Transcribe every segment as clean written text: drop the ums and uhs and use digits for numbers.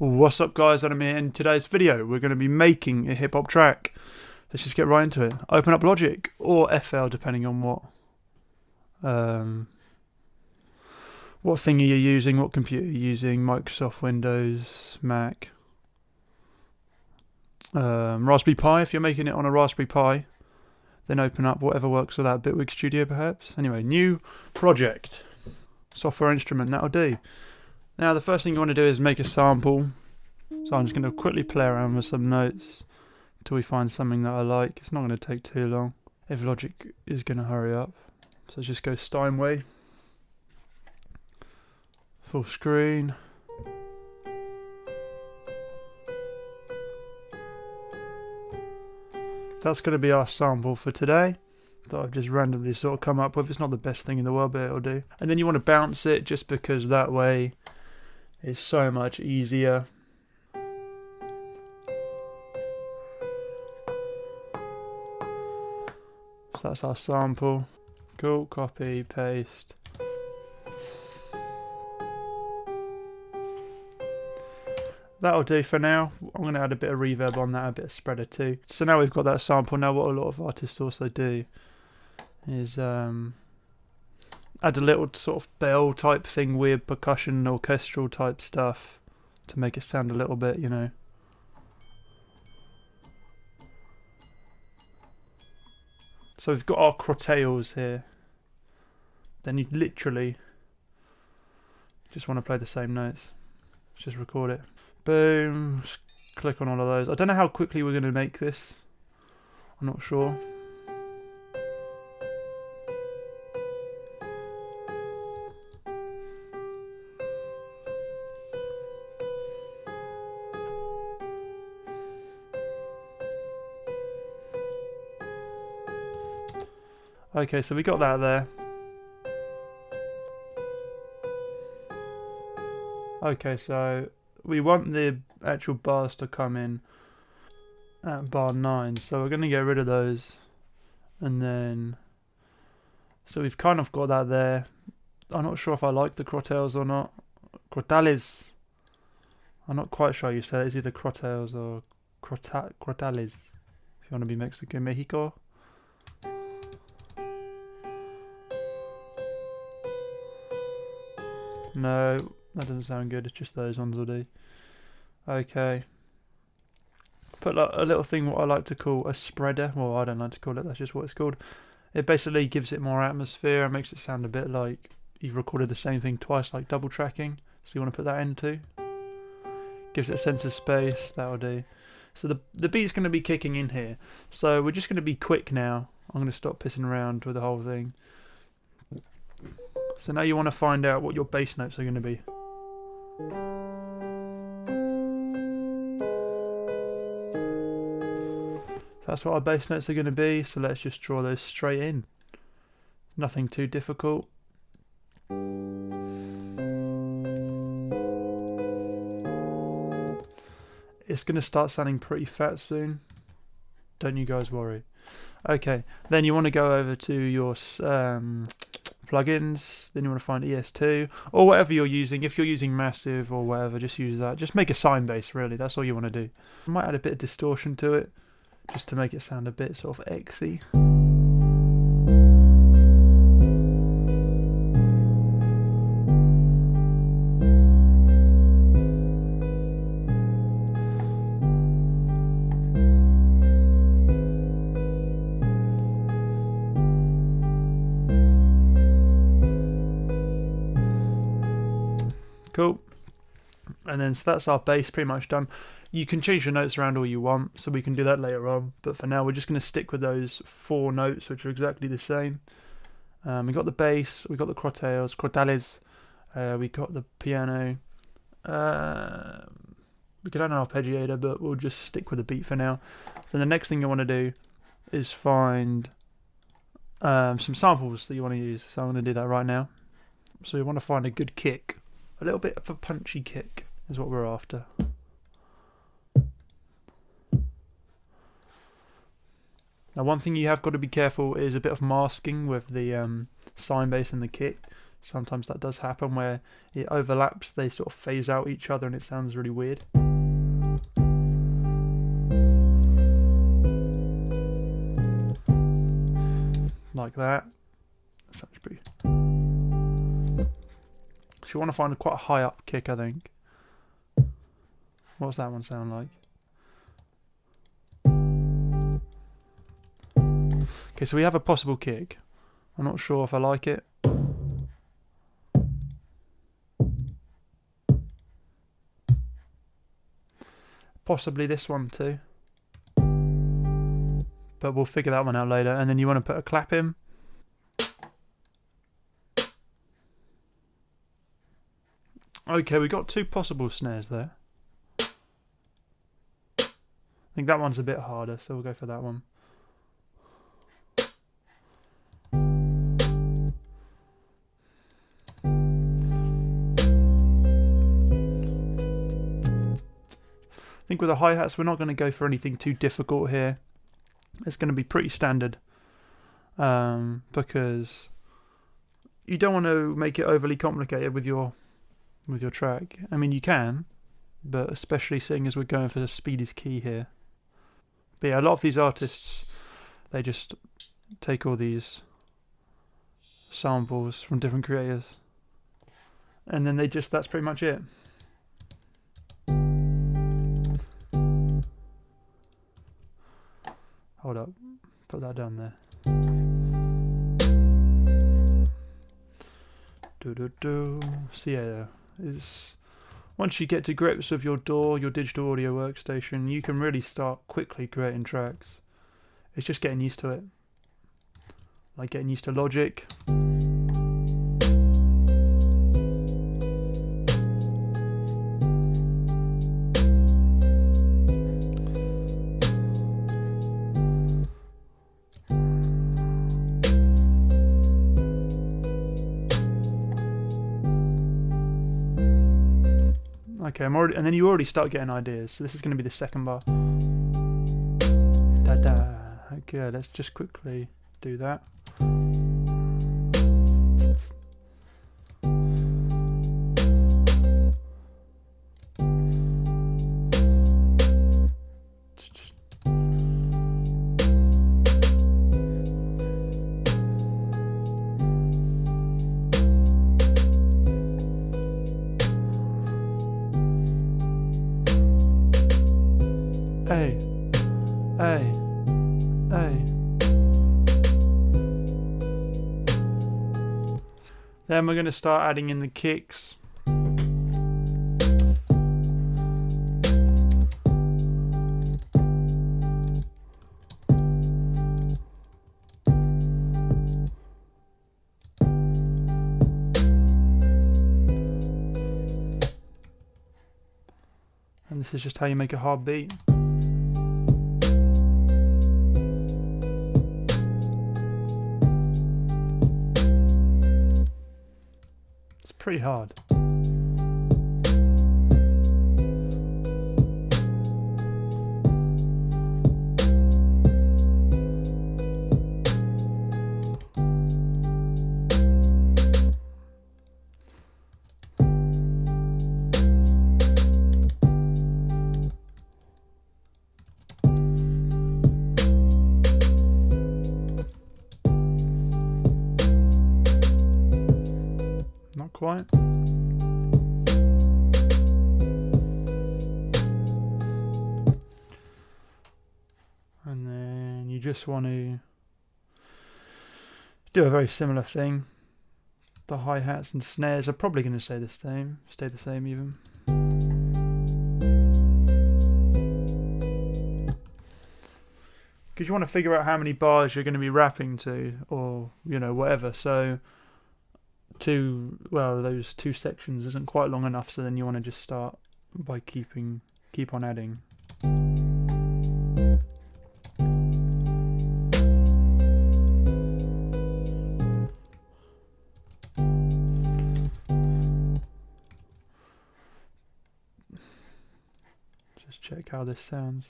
What's up guys, Adam here. In today's video we're going to be making a hip hop track. Let's just get right into it. Open up Logic or FL depending on what thing are you using, what computer you're using, Microsoft, Windows, Mac. Raspberry Pi, if you're making it on a Raspberry Pi, then open up whatever works with that, Bitwig Studio perhaps. Anyway, new project, software instrument, that'll do. Now the first thing you want to do is make a sample. So I'm just going to quickly play around with some notes until we find something that I like. It's not going to take too long if Logic is going to hurry up. So let's just go Steinway. Full screen. That's going to be our sample for today that I've just randomly sort of come up with. It's not the best thing in the world, but it'll do. And then you want to bounce it just because that way it's so much easier. So that's our sample. Cool, copy, paste. That'll do for now. I'm going to add a bit of reverb on that, a bit of spreader too. So now we've got that sample. Now what a lot of artists also do is add a little sort of bell type thing, weird percussion, orchestral type stuff to make it sound a little bit, you know. So we've got our crotales here. Then you literally just want to play the same notes. Just record it. Boom. Just click on all of those. I don't know how quickly we're going to make this. I'm not sure. Okay, so we got that there. Okay, so we want the actual bars to come in at bar 9, so we're going to get rid of those. And then, so we've kind of got that there. I'm not sure if I like the crotales or not. Crotales. I'm not quite sure how you say it. It's either crotales or crotales. If you want to be Mexican, Mexico. No, that doesn't sound good. It's just those ones will do. Okay. Put like a little thing what I like to call a spreader. Well, I don't like to call it. That's just what it's called. It basically gives it more atmosphere and makes it sound a bit like you've recorded the same thing twice, like double tracking. So you want to put that in too. Gives it a sense of space. That'll do. So the beat's going to be kicking in here. So we're just going to be quick now. I'm going to stop pissing around with the whole thing. So now you want to find out what your bass notes are going to be. That's what our bass notes are going to be, so let's just draw those straight in. Nothing too difficult. It's going to start sounding pretty fat soon. Don't you guys worry. Okay, then you want to go over to your plugins, then you want to find ES2 or whatever you're using. If you're using Massive or whatever, just use that. Just make a sine bass, really. That's all you want to do. I might add a bit of distortion to it just to make it sound a bit sort of X-y. Cool. And then so that's our bass pretty much done. You can change your notes around all you want, so we can do that later on. But for now, we're just going to stick with those 4 notes, which are exactly the same. We got the bass, we got the crotales, we got the piano. We could add an arpeggiator, but we'll just stick with the beat for now. Then the next thing you want to do is find some samples that you want to use. So I'm going to do that right now. So we want to find a good kick. A little bit of a punchy kick is what we're after. Now one thing you have got to be careful is a bit of masking with the sine bass and the kick. Sometimes that does happen where it overlaps, they sort of phase out each other and it sounds really weird. Like that. Sounds pretty. So you want to find quite a high up kick, I think. What's that one sound like? Okay, so we have a possible kick. I'm not sure if I like it. Possibly this one too. But we'll figure that one out later. And then you want to put a clap in. Okay, we got two possible snares there. I think that one's a bit harder, so we'll go for that one. I think with the hi-hats we're not going to go for anything too difficult here. It's going to be pretty standard, because you don't want to make it overly complicated with your track. I mean, you can, but especially seeing as we're going for the speed is key here. But yeah, a lot of these artists, they just take all these samples from different creators and then that's pretty much it. Hold up, put that down there. So yeah, once you get to grips with your DAW, your digital audio workstation, you can really start quickly creating tracks. It's just getting used to it. Like getting used to Logic. Okay, and then you already start getting ideas. So this is going to be the second bar. Da da. Okay, let's just quickly do that. Hey, hey, hey. Then we're going to start adding in the kicks. And this is just how you make a hard beat. Pretty hard. Not quite. And then you just want to do a very similar thing. The hi-hats and snares are probably going to stay the same even. Because you want to figure out how many bars you're going to be rapping to, or whatever. So those two sections isn't quite long enough, so then you want to just start by keep on adding. Just check how this sounds.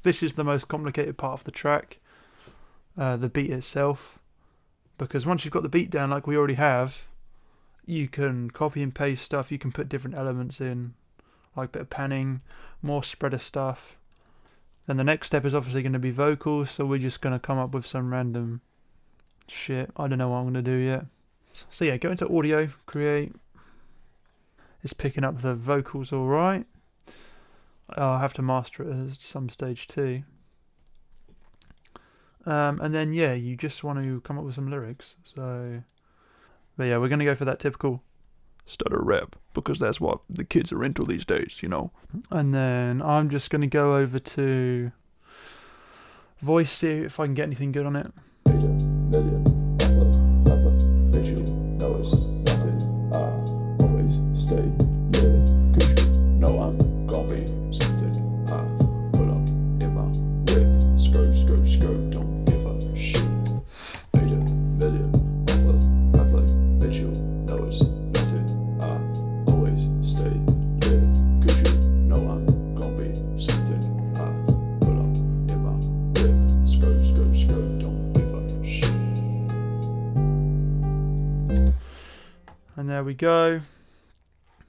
this is the most complicated part of the track, the beat itself, because once you've got the beat down like we already have, you can copy and paste stuff, you can put different elements in, like a bit of panning, more spreader stuff. Then the next step is obviously going to be vocals, so we're just going to come up with some random shit. I don't know what I'm going to do yet. So yeah, go into audio, create. It's picking up the vocals alright. I'll have to master it at some stage too. And then yeah, you just want to come up with some lyrics. So, but yeah, we're going to go for that typical stutter rap, because that's what the kids are into these days, you know. And then I'm just going to go over to voice, see if I can get anything good on it. And there we go.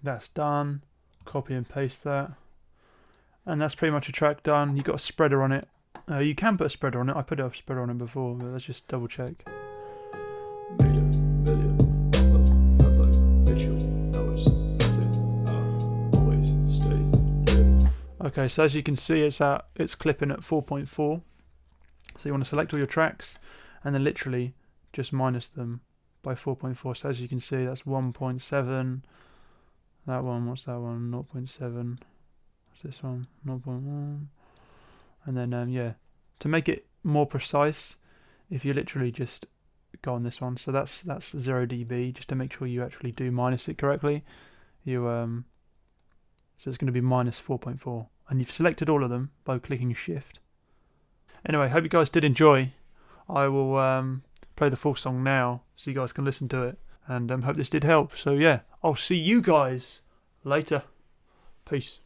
That's done. Copy and paste that. And that's pretty much a track done. You've got a spreader on it. You can put a spreader on it. I put a spreader on it before, but let's just double check. Okay, so as you can see, it's clipping at 4.4. So you want to select all your tracks and then literally just minus them by 4.4. So as you can see, that's 1.7. That one, what's that one? 0.7. What's this one? 0.1. And then yeah, to make it more precise, if you literally just go on this one, so that's 0 dB, just to make sure you actually do minus it correctly. So it's going to be minus 4.4, and you've selected all of them by clicking Shift. Anyway, hope you guys did enjoy. I will play the full song now so you guys can listen to it, and hope this did help. So yeah, I'll see you guys later. Peace.